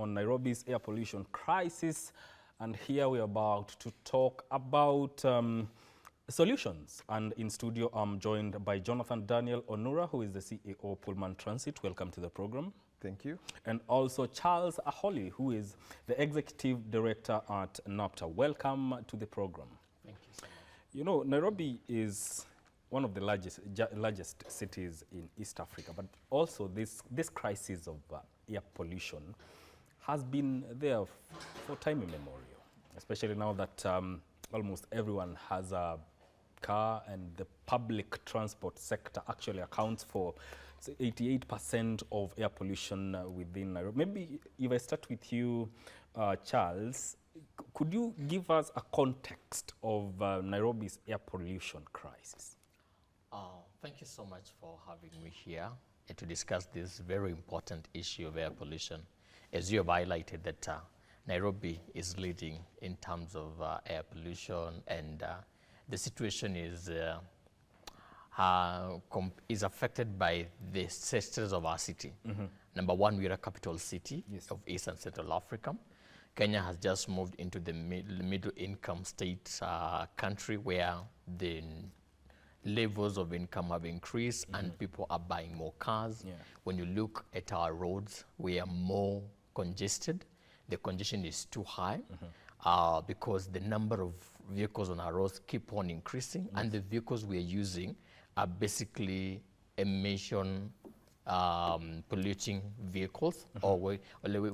on Nairobi's air pollution crisis. And here we are about to talk about solutions. And in studio, I'm joined by Jonathan Daniel Onura, who is the CEO Pullman Transit. Welcome to the program. Thank you. And also Charles Aholi, who is the Executive Director at NAPTA. Welcome to the program. Thank you so much. You know, Nairobi is one of the largest cities in East Africa, but also this crisis of air pollution has been there for time immemorial, especially now that almost everyone has a car, and the public transport sector actually accounts for 88% of air pollution within Nairobi. Maybe if I start with you, Charles, could you give us a context of Nairobi's air pollution crisis? Thank you so much for having me here and to discuss this very important issue of air pollution. As you have highlighted that Nairobi is leading in terms of air pollution, and the situation is affected by the sectors of our city. Mm-hmm. Number one, we are a capital city of East and Central Africa. Kenya has just moved into the middle income state country where the levels of income have increased and people are buying more cars. Yeah. When you look at our roads, we are more congested. The congestion is too high because the number of vehicles on our roads keep on increasing, and the vehicles we are using are basically emission polluting vehicles, or we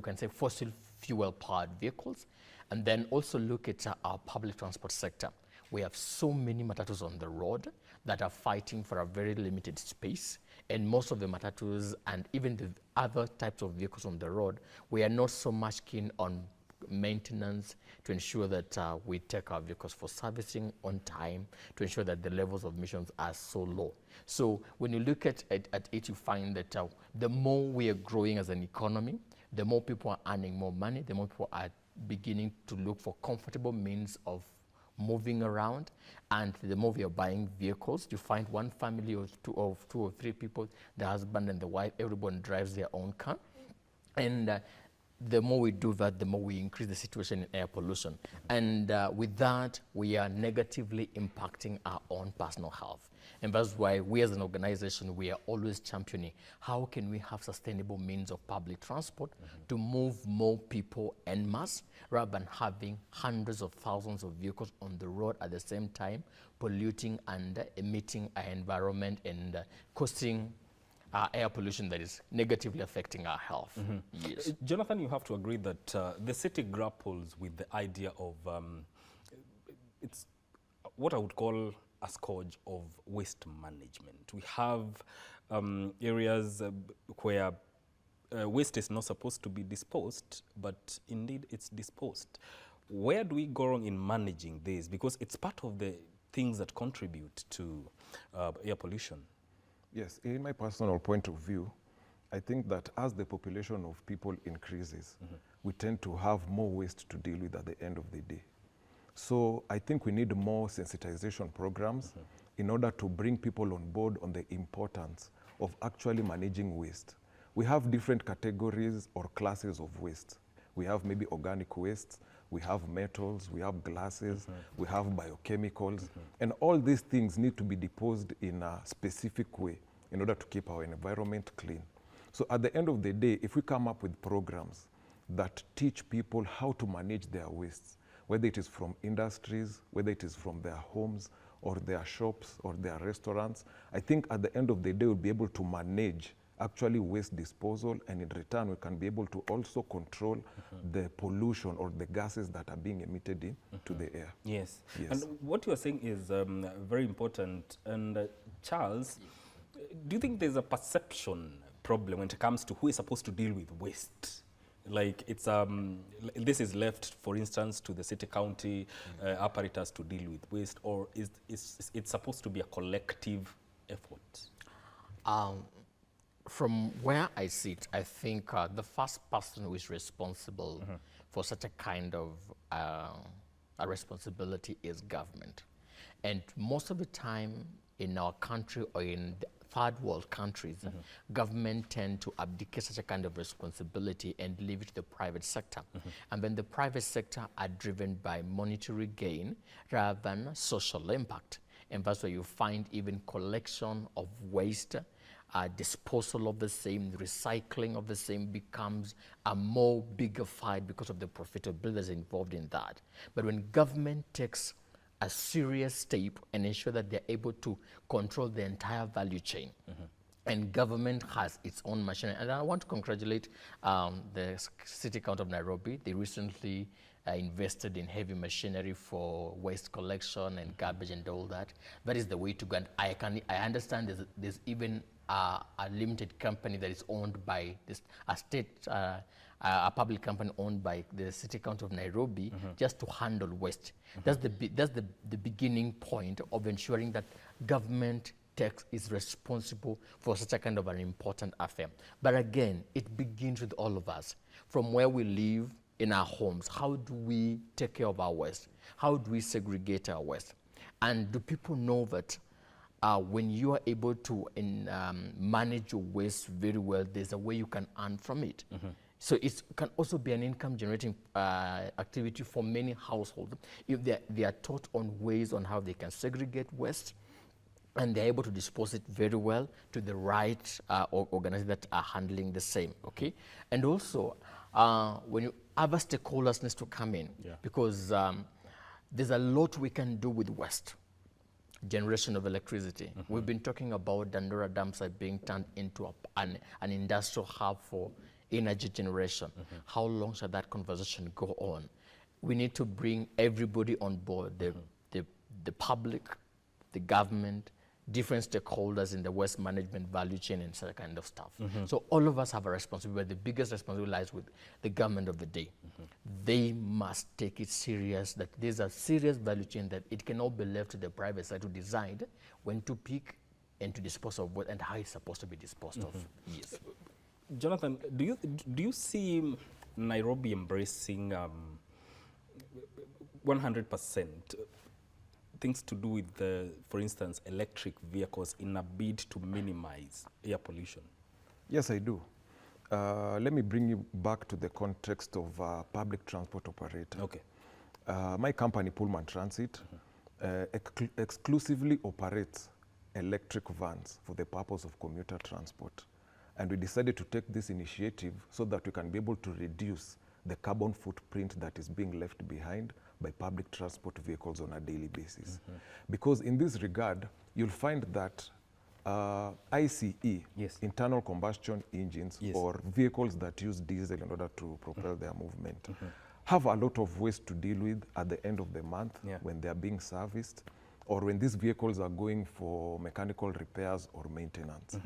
can say fossil fuel powered vehicles. And then also look at our public transport sector. We have so many matatus on the road that are fighting for a very limited space, and most of the matatus and even the other types of vehicles on the road, we are not so much keen on maintenance to ensure that we take our vehicles for servicing on time, to ensure that the levels of emissions are so low. So when you look at it, you find that the more we are growing as an economy, the more people are earning more money, the more people are beginning to look for comfortable means of moving around, and the more we are buying vehicles. You find one family of two or three people, the husband and the wife, everyone drives their own car. And the more we do that, the more we increase the situation in air pollution. And with that, we are negatively impacting our own personal health. And that's why we as an organization, we are always championing how can we have sustainable means of public transport to move more people en masse, rather than having hundreds of thousands of vehicles on the road at the same time, polluting and emitting our environment and causing air pollution that is negatively affecting our health. Yes. Jonathan, you have to agree that the city grapples with the idea of, it's what I would call a scourge of waste management. We have areas where waste is not supposed to be disposed, but indeed it's disposed. Where do we go wrong in managing this? Because it's part of the things that contribute to air pollution. Yes, in my personal point of view, I think that as the population of people increases, we tend to have more waste to deal with at the end of the day. So I think we need more sensitization programs in order to bring people on board on the importance of actually managing waste. We have different categories or classes of waste. We have maybe organic waste, we have metals, we have glasses, we have biochemicals, and all these things need to be disposed in a specific way in order to keep our environment clean. So at the end of the day, if we come up with programs that teach people how to manage their wastes, whether it is from industries, whether it is from their homes or their shops or their restaurants, I think at the end of the day we'll be able to manage actually waste disposal, and in return we can be able to also control the pollution or the gases that are being emitted into the air. Yes. And what you are saying is very important. And Charles, do you think there's a perception problem when it comes to who is supposed to deal with waste? Like it's this is left, for instance, to the city-county apparatus to deal with waste, or is it supposed to be a collective effort? From where I sit, I think the first person who is responsible for such a kind of a responsibility is government. And most of the time in our country or in third world countries, government tend to abdicate such a kind of responsibility and leave it to the private sector. And then the private sector are driven by monetary gain rather than social impact. And that's where you find even collection of waste, disposal of the same, recycling of the same becomes a more bigger fight because of the profitability involved in that. But when government takes a serious step and ensure that they're able to control the entire value chain, and government has its own machinery. And I want to congratulate the City Council of Nairobi. They recently invested in heavy machinery for waste collection and garbage and all that. That is the way to go. And I understand there's even a limited company that is owned by a public company owned by the City Council of Nairobi just to handle waste. That's the beginning point of ensuring that government is responsible for such a kind of an important affair. But again, it begins with all of us. From where we live in our homes, how do we take care of our waste? How do we segregate our waste? And do people know that when you are able to manage your waste very well, there's a way you can earn from it. So it can also be an income generating activity for many households if they are taught on ways on how they can segregate waste, and they're able to dispose it very well to the right organizations that are handling the same, okay? And also, when you other stakeholders needs to come in, because there's a lot we can do with waste. Generation of electricity. We've been talking about Dandora Dam site being turned into an industrial hub for energy generation. How long shall that conversation go on? We need to bring everybody on board, the public, the government, different stakeholders in the waste management value chain and such kind of stuff. So all of us have a responsibility, but the biggest responsibility lies with the government of the day. They must take it serious, that there's a serious value chain that it cannot be left to the private side to decide when to pick and to dispose of what and how it's supposed to be disposed of. Yes. Jonathan, do you see Nairobi embracing 100% things to do with, for instance, electric vehicles in a bid to minimize air pollution? Yes, I do. Let me bring you back to the context of public transport operator. Okay. My company, Pullman Transit, exclusively operates electric vans for the purpose of commuter transport. And we decided to take this initiative so that we can be able to reduce the carbon footprint that is being left behind by public transport vehicles on a daily basis. Because in this regard, you'll find that ICE, internal combustion engines, or vehicles that use diesel in order to propel their movement, have a lot of waste to deal with at the end of the month when they are being serviced, or when these vehicles are going for mechanical repairs or maintenance.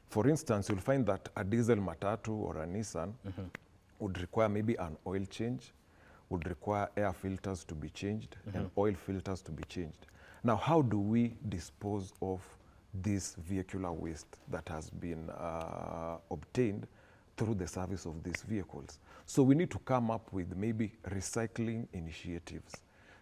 For instance, you'll find that a diesel matatu or a Nissan would require maybe an oil change, would require air filters to be changed and oil filters to be changed. Now, how do we dispose of this vehicular waste that has been obtained through the service of these vehicles? So we need to come up with maybe recycling initiatives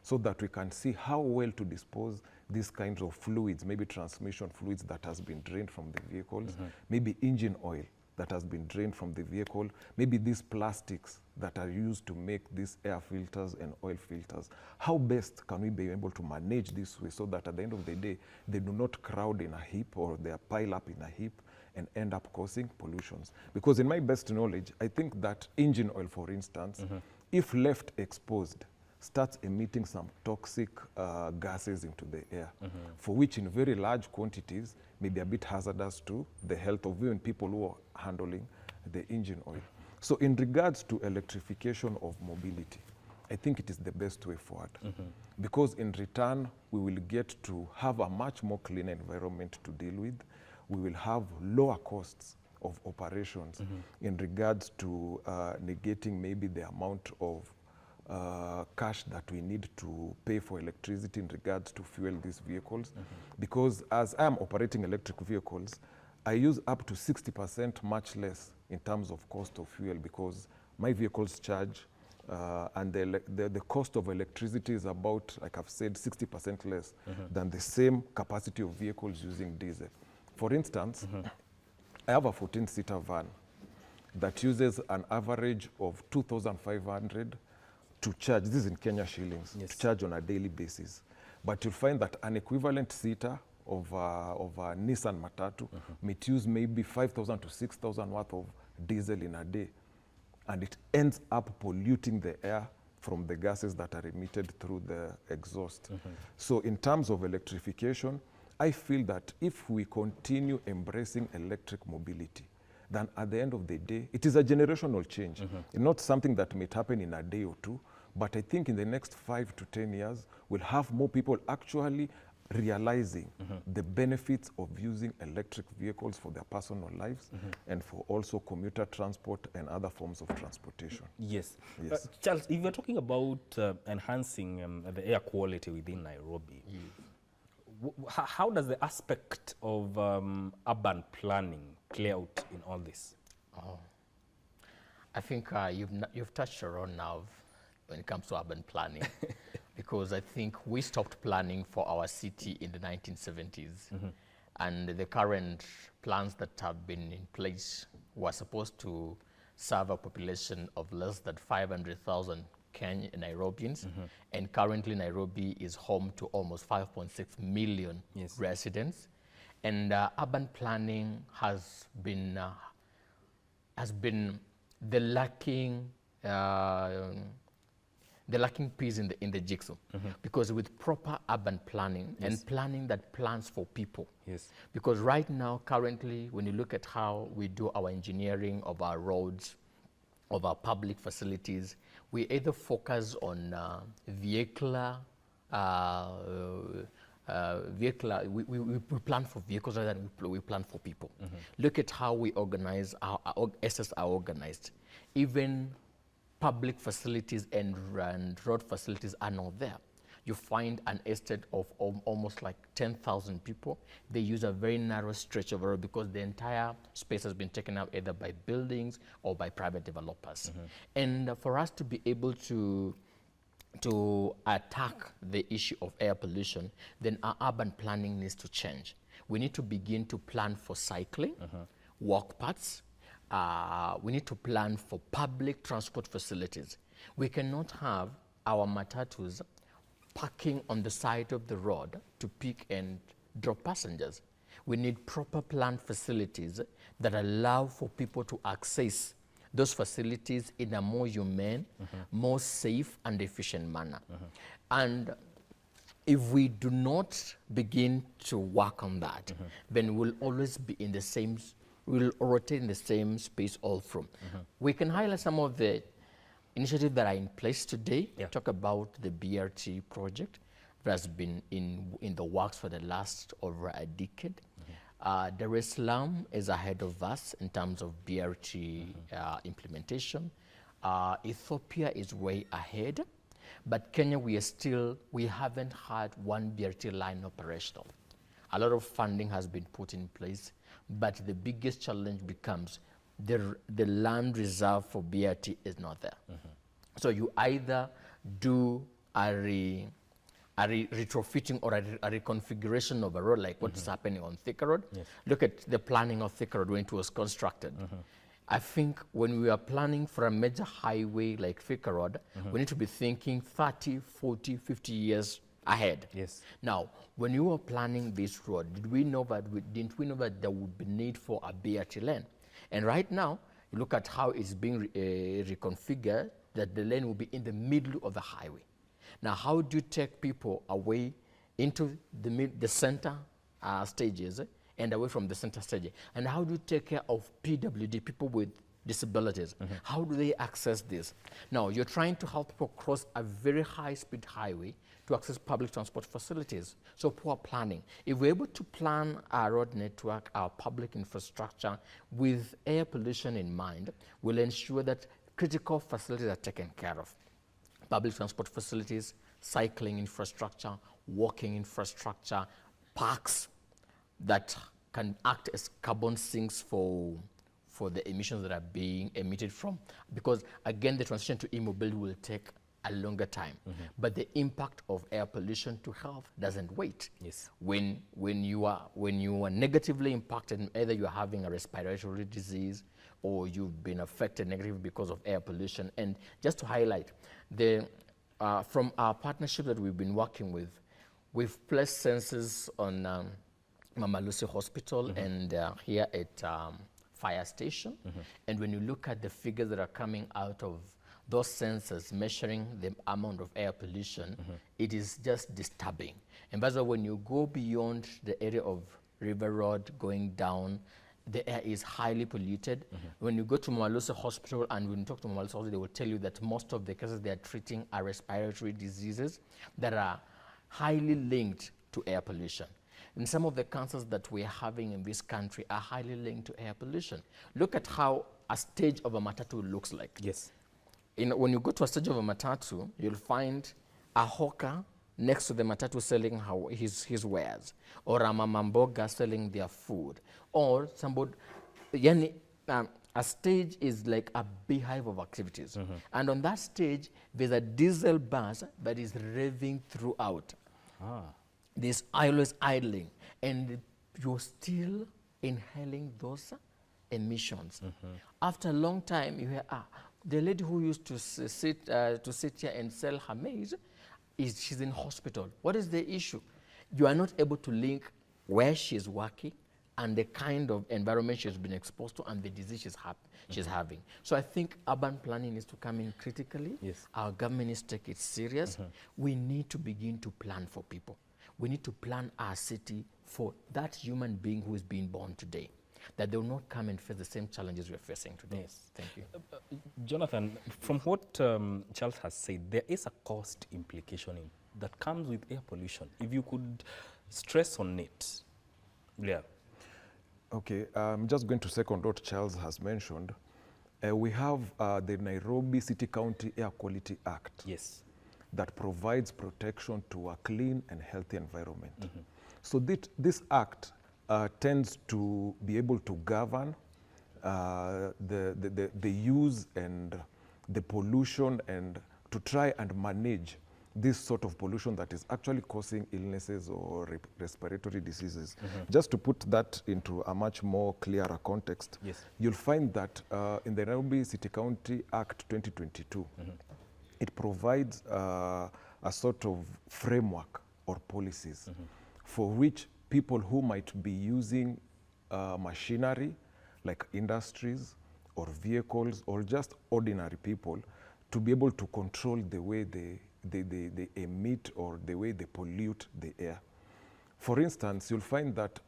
so that we can see how well to dispose these kinds of fluids, maybe transmission fluids that has been drained from the vehicles, maybe engine oil that has been drained from the vehicle, maybe these plastics that are used to make these air filters and oil filters. How best can we be able to manage this way so that at the end of the day, they do not crowd in a heap or they pile up in a heap and end up causing pollutions? Because in my best knowledge, I think that engine oil, for instance, if left exposed, starts emitting some toxic gases into the air, for which in very large quantities may be a bit hazardous to the health of even people who are handling the engine oil. So in regards to electrification of mobility, I think it is the best way forward. Because in return, we will get to have a much more clean environment to deal with. We will have lower costs of operations in regards to negating maybe the amount of cash that we need to pay for electricity in regards to fuel these vehicles. Because as I am operating electric vehicles, I use up to 60% much less in terms of cost of fuel, because my vehicles charge and the cost of electricity is about, like I've said, 60% less than the same capacity of vehicles using diesel. For instance, I have a 14-seater van that uses an average of 2,500 to charge, this is in Kenya shillings, Yes. to charge on a daily basis. But you'll find that an equivalent seater of a Nissan Matatu might use maybe 5,000 to 6,000 worth of diesel in a day. And it ends up polluting the air from the gases that are emitted through the exhaust. So in terms of electrification, I feel that if we continue embracing electric mobility, then at the end of the day, it is a generational change. It's not something that may happen in a day or two, but I think in the next 5 to 10 years, we'll have more people actually realizing the benefits of using electric vehicles for their personal lives and for also commuter transport and other forms of transportation. Yes. Yes. Charles, if we're talking about enhancing the air quality within Nairobi, how does the aspect of urban planning play out in all this? Oh. I think you've touched a raw nerve when it comes to urban planning, because I think we stopped planning for our city in the 1970s, and the current plans that have been in place were supposed to serve a population of less than 500,000 Nairobians, and currently Nairobi is home to almost 5.6 million residents, and urban planning has been the lacking piece in the jigsaw, because with proper urban planning and planning that plans for people, because right now currently when you look at how we do our engineering of our roads, of our public facilities, we either focus on vehicular, we plan for vehicles rather than we plan for people. Look at how we organize, our assets are organized. Even public facilities and road facilities are not there. You find an estate of almost like 10,000 people. They use a very narrow stretch of road because the entire space has been taken up either by buildings or by private developers. And for us to be able to attack the issue of air pollution, then our urban planning needs to change. We need to begin to plan for cycling, walk paths. We need to plan for public transport facilities. We cannot have our matatus parking on the side of the road to pick and drop passengers. We need proper planned facilities that allow for people to access those facilities in a more humane, more safe and efficient manner. And if we do not begin to work on that, then we'll always be in the same, we'll rotate in the same space all through. We can highlight some of the initiatives that are in place today. Talk about the BRT project that has been in the works for the last over a decade. Dar es Salaam is ahead of us in terms of BRT implementation. Ethiopia is way ahead, but Kenya, we haven't had one BRT line operational. A lot of funding has been put in place, but the biggest challenge becomes the land reserve for BRT is not there. So you either do a retrofitting or a reconfiguration of a road, like what is happening on Thika Road. Look at the planning of Thika Road when it was constructed. I think when we are planning for a major highway like Thika Road, we need to be thinking 30, 40, 50 years ahead. Now, when you were planning this road, didn't we know that there would be need for a BRT lane? And right now, you look at how it's being reconfigured, that the lane will be in the middle of the highway. Now, how do you take people away into the center stages and away from the center stage? And how do you take care of PWD, people with disabilities? How do they access this? Now, you're trying to help people cross a very high-speed highway to access public transport facilities. So poor planning. If we're able to plan our road network, our public infrastructure with air pollution in mind, we'll ensure that critical facilities are taken care of. Public transport facilities, cycling infrastructure, walking infrastructure, parks that can act as carbon sinks for the emissions that are being emitted from. Because again, the transition to e-mobility will take a longer time. But the impact of air pollution to health doesn't wait. Yes. When you are negatively impacted, either you're having a respiratory disease or you've been affected negatively because of air pollution. And just to highlight, from our partnership that we've been working with, we've placed sensors on Mama Lucy Hospital and here at Fire Station. And when you look at the figures that are coming out of those sensors measuring the amount of air pollution, it is just disturbing. And that's why when you go beyond the area of River Road going down, the air is highly polluted. When you go to Mama Lucy Hospital and when you talk to Mama Lucy Hospital, they will tell you that most of the cases they are treating are respiratory diseases that are highly linked to air pollution. And some of the cancers that we're having in this country are highly linked to air pollution. Look at how a stage of a matatu looks like. Yes. When you go to a stage of a matatu, you'll find a hawker next to the matatu selling his wares, or a mamamboga selling their food, or somebody, a stage is like a beehive of activities. And on that stage, there's a diesel bus that is revving throughout. There's always idling, and you're still inhaling those emissions. After a long time, you hear, the lady who used to sit here and sell her maize, she's in hospital. What is the issue? You are not able to link where she's working and the kind of environment she's been exposed to and the disease she's having. So I think urban planning needs to come in critically. Yes. Our government needs to take it serious. We need to begin to plan for people. We need to plan our city for that human being who is being born today, that they will not come and face the same challenges we're facing today. Yes. Thank you. Jonathan, from what Charles has said, there is a cost implication that comes with air pollution. If you could stress on it. Yeah. Okay, I'm just going to second what Charles has mentioned. We have the Nairobi City County Air Quality Act. Yes. That provides protection to a clean and healthy environment. So this act tends to be able to govern the use and the pollution and to try and manage this sort of pollution that is actually causing illnesses or respiratory diseases. Just to put that into a much more clearer context, yes, you'll find that in the Nairobi City County Act 2022, it provides a sort of framework or policies for which people who might be using machinery like industries or vehicles or just ordinary people to be able to control the way they emit or the way they pollute the air. For instance, you'll find that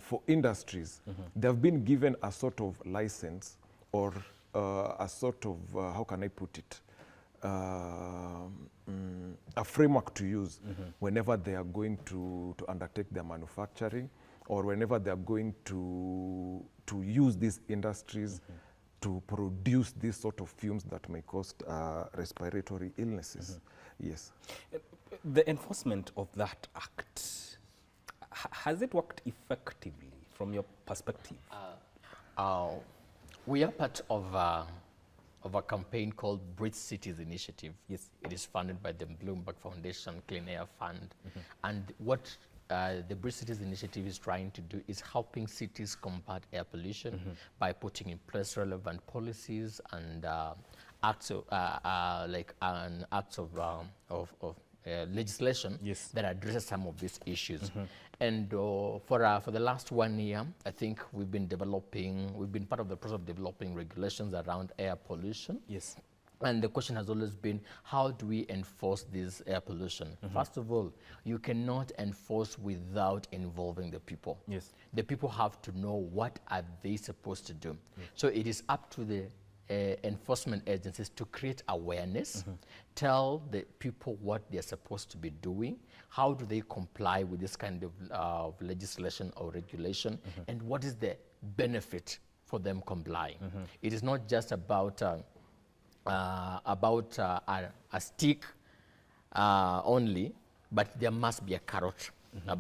for industries, they've been given a sort of license or a sort of, how can I put it, a framework to use whenever they are going to undertake their manufacturing or whenever they are going to use these industries to produce these sort of fumes that may cause respiratory illnesses. Yes. The enforcement of that act, has it worked effectively from your perspective? We are part of a campaign called Bridge Cities Initiative. Yes. It is funded by the Bloomberg Foundation Clean Air Fund. And what the Bridge Cities Initiative is trying to do is helping cities combat air pollution by putting in place relevant policies and acts of legislation that addresses some of these issues. And for the last 1 year, I think we've been part of the process of developing regulations around air pollution. Yes. And the question has always been, how do we enforce this air pollution? First of all, you cannot enforce without involving the people. Yes. The people have to know what are they supposed to do. So it is up to the enforcement agencies to create awareness, tell the people what they're supposed to be doing, how do they comply with this kind of legislation or regulation, and what is the benefit for them complying. It is not just about a stick only, but there must be a carrot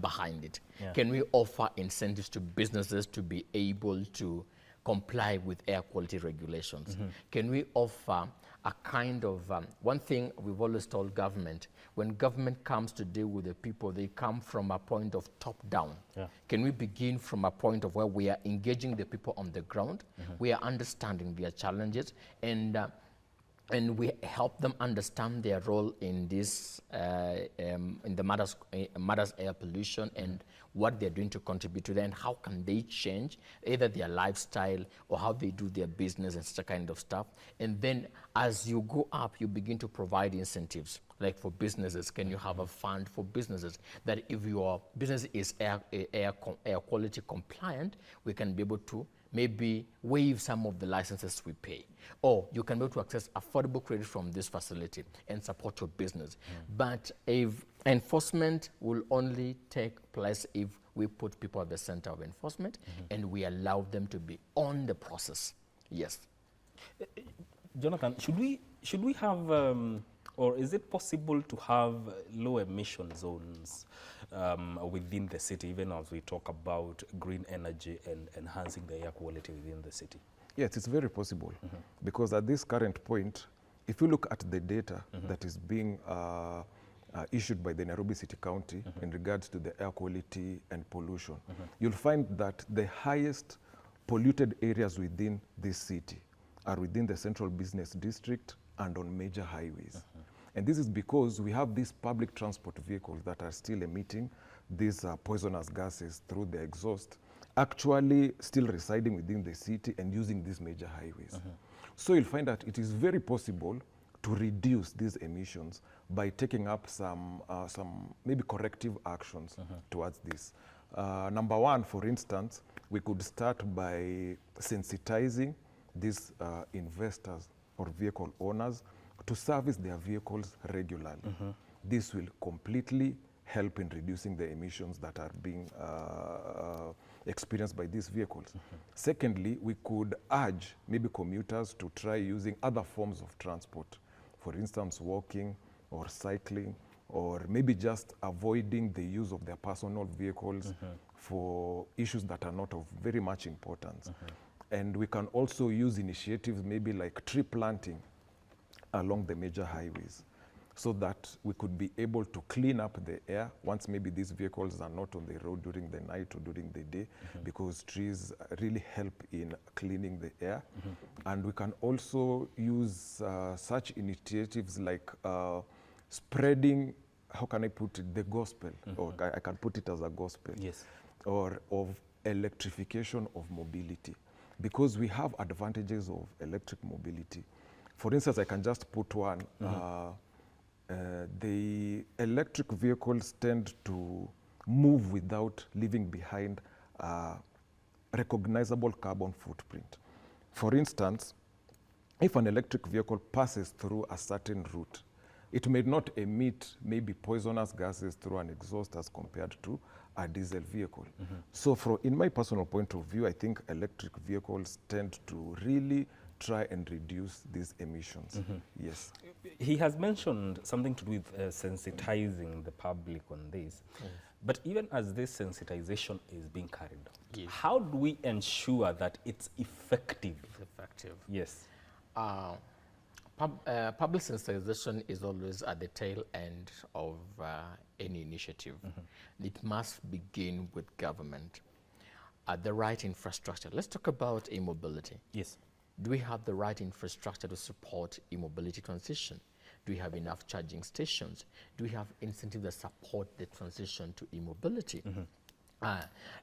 behind it. Yeah. Can we offer incentives to businesses to be able to comply with air quality regulations? Can we offer a kind of, one thing we've always told government, when government comes to deal with the people, they come from a point of top down. Yeah. Can we begin from a point of where we are engaging the people on the ground, we are understanding their challenges, and we help them understand their role in this, in the matters air pollution, and what they're doing to contribute to that, and how can they change either their lifestyle or how they do their business and such kind of stuff. And then as you go up, you begin to provide incentives. Like for businesses, can you have a fund for businesses that if your business is air quality compliant, we can be able to maybe waive some of the licenses we pay. Or you can be able to access affordable credit from this facility and support your business. But if enforcement will only take place if we put people at the center of enforcement and we allow them to be on the process. Yes. Jonathan, should we have, or is it possible to have low emission zones within the city, even as we talk about green energy and enhancing the air quality within the city? Yes, it's very possible, because at this current point, if you look at the data that is being issued by the Nairobi City County in regards to the air quality and pollution, you'll find that the highest polluted areas within this city are within the central business district and on major highways. And this is because we have these public transport vehicles that are still emitting these poisonous gases through the exhaust, actually still residing within the city and using these major highways. So you'll find that it is very possible to reduce these emissions by taking up some maybe corrective actions towards this. Number one, for instance, we could start by sensitizing these investors or vehicle owners to service their vehicles regularly. This will completely help in reducing the emissions that are being experienced by these vehicles. Secondly, we could urge maybe commuters to try using other forms of transport. For instance, walking or cycling, or maybe just avoiding the use of their personal vehicles for issues that are not of very much importance. And we can also use initiatives maybe like tree planting along the major highways, so that we could be able to clean up the air once maybe these vehicles are not on the road during the night or during the day, because trees really help in cleaning the air. And we can also use such initiatives like spreading, how can I put it, the gospel, or I can put it as a gospel, or of electrification of mobility, because we have advantages of electric mobility. For instance, I can just put one. The electric vehicles tend to move without leaving behind a recognizable carbon footprint. For instance, if an electric vehicle passes through a certain route, it may not emit maybe poisonous gases through an exhaust as compared to a diesel vehicle. So in my personal point of view, I think electric vehicles tend to really try and reduce these emissions. Yes. He has mentioned something to do with sensitizing the public on this. But even as this sensitization is being carried out, how do we ensure that it's effective? Yes. Public sensitization is always at the tail end of any initiative. It must begin with government. The right infrastructure. Let's talk about e-mobility. Yes. Do we have the right infrastructure to support e-mobility transition? Do we have enough charging stations? Do we have incentives that support the transition to e-mobility?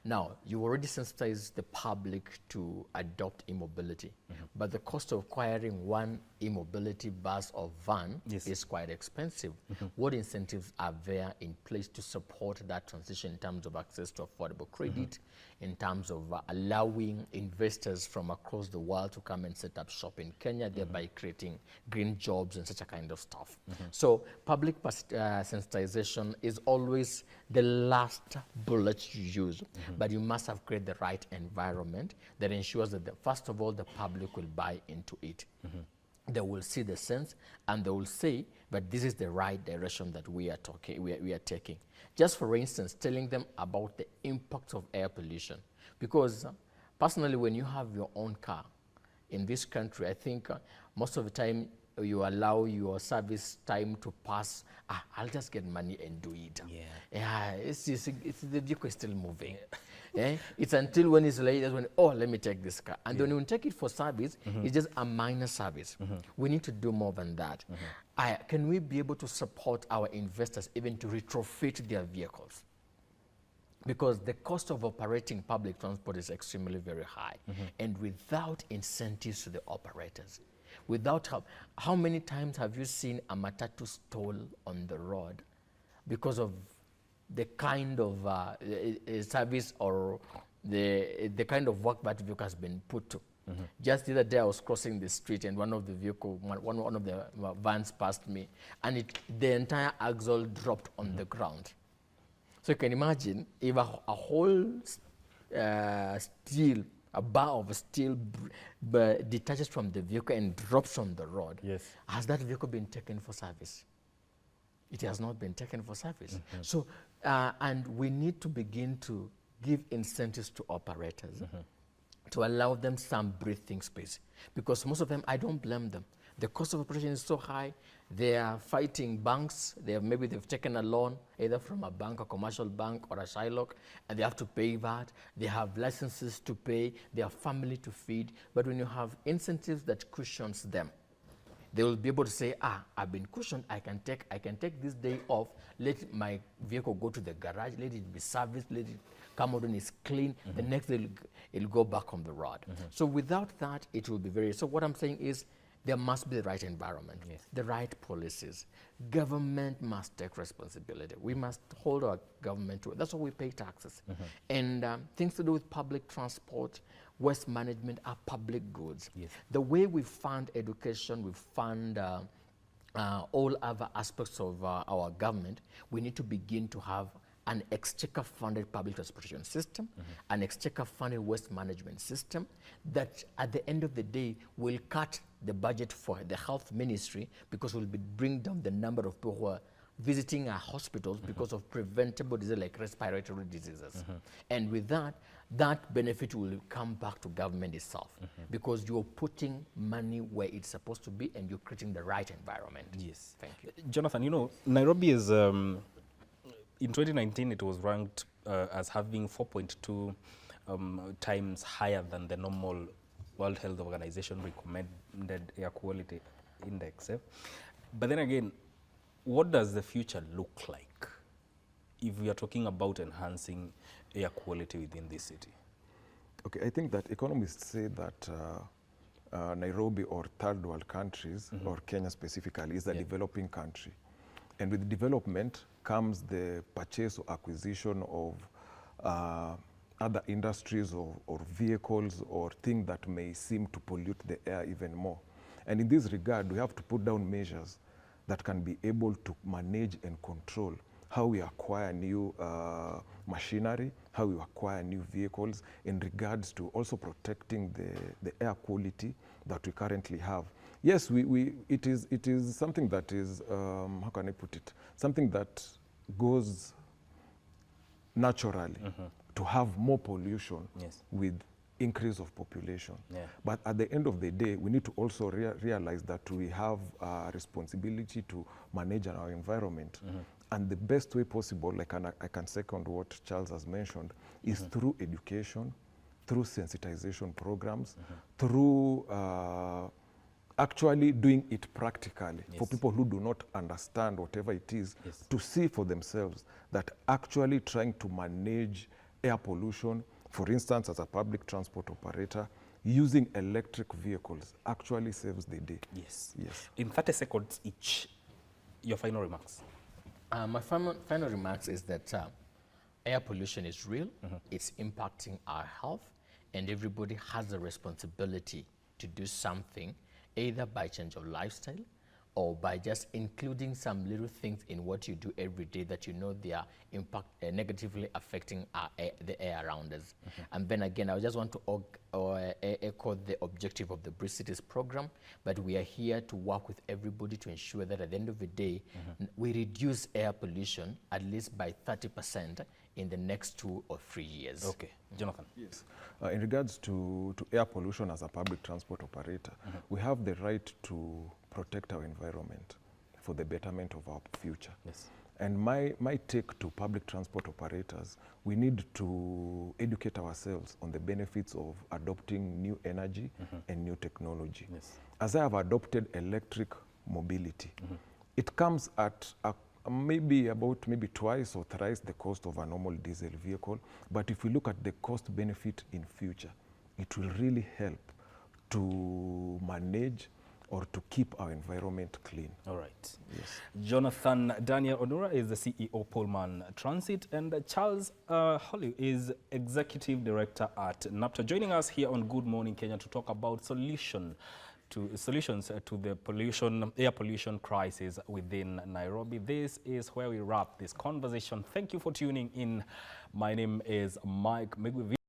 Now, you already sensitized the public to adopt e-mobility, but the cost of acquiring one e-mobility bus or van is quite expensive. What incentives are there in place to support that transition in terms of access to affordable credit, in terms of allowing investors from across the world to come and set up shop in Kenya, thereby creating green jobs and such a kind of stuff? So public sensitization is always the last bullet you use, but you must have created the right environment that ensures that, first of all, the public will buy into it. They will see the sense, and they will say that this is the right direction that we are taking. Just for instance, telling them about the impact of air pollution, because Personally, when you have your own car in this country, I think most of the time you allow your service time to pass. I'll just get money and do it. Yeah, it's the vehicle is still moving. It's until when it's late, that's when, oh, let me take this car. And then when you take it for service, it's just a minor service. We need to do more than that. Can we be able to support our investors even to retrofit their vehicles? Because the cost of operating public transport is extremely very high. And without incentives to the operators, without help, how many times have you seen a matatu stall on the road because of the kind of service or the kind of work that vehicle has been put to? Just the other day I was crossing the street and one of the vans passed me, and the entire axle dropped on the ground. So you can imagine if a whole steel, a bar of steel detaches from the vehicle and drops on the road. Yes. Has that vehicle been taken for service? It has not been taken for service. So, and we need to begin to give incentives to operators to allow them some breathing space. Because most of them, I don't blame them. The cost of operation is so high. They are fighting banks. Maybe they've taken a loan, either from a bank, a commercial bank, or a Shylock, and they have to pay that. They have licenses to pay. They have family to feed. But when you have incentives that cushions them, they will be able to say, I've been cushioned. I can take this day off. Let my vehicle go to the garage. Let it be serviced. Let it come out when it's clean. The next day it'll go back on the road. So without that, it will be very. So what I'm saying is, there must be the right environment, the right policies. Government must take responsibility. We must hold our government to it. That's why we pay taxes. And things to do with public transport, waste management are public goods. The way we fund education, we fund all other aspects of our government, we need to begin to have an exchequer-funded public transportation system, an exchequer-funded waste management system that at the end of the day will cut the budget for the health ministry, because we'll bring down the number of people who are visiting our hospitals because of preventable diseases like respiratory diseases. And with that, that benefit will come back to government itself, because you're putting money where it's supposed to be and you're creating the right environment. Yes. Thank you. Jonathan, you know, Nairobi is, in 2019, it was ranked as having 4.2 times higher than the normal World Health Organization recommended air quality index. But then again, what does the future look like if we are talking about enhancing air quality within this city? Okay, I think that economists say that Nairobi, or third world countries, or Kenya specifically, is a developing country. And with development comes the purchase or acquisition of other industries or vehicles or things that may seem to pollute the air even more. And in this regard, we have to put down measures that can be able to manage and control how we acquire new machinery, how we acquire new vehicles, in regards to also protecting the air quality that we currently have. Yes, it is something that is, how can I put it, something that goes naturally to have more pollution with increase of population. But at the end of the day, we need to also realize that we have a responsibility to manage our environment. And the best way possible, like I can second what Charles has mentioned, is through education, through sensitization programs, through actually doing it practically for people who do not understand whatever it is, to see for themselves that actually trying to manage air pollution, for instance, as a public transport operator, using electric vehicles actually saves the day. Yes. In 30 seconds each, your final remarks. My final remarks is that air pollution is real, it's impacting our health, and everybody has a responsibility to do something, either by change of lifestyle or by just including some little things in what you do every day that you know they are negatively affecting the air around us. And then again, I just want to echo the objective of the Bridge Cities program, but we are here to work with everybody to ensure that at the end of the day, we reduce air pollution at least by 30% in the next 2 or 3 years. Okay, Jonathan. Yes. In regards to air pollution as a public transport operator, we have the right to protect our environment for the betterment of our future. Yes. And my take to public transport operators, we need to educate ourselves on the benefits of adopting new energy and new technology. Yes. As I have adopted electric mobility, it comes at maybe twice or thrice the cost of a normal diesel vehicle. But if we look at the cost benefit in future, it will really help to manage or to keep our environment clean. All right. Yes. Jonathan Daniel Onura is the CEO Pullman Transit, and Charles Holly is Executive Director at NAPTA, joining us here on Good Morning Kenya to talk about solutions to the air pollution crisis within Nairobi. This is where we wrap this conversation. Thank you for tuning in. My name is Mike Migwi.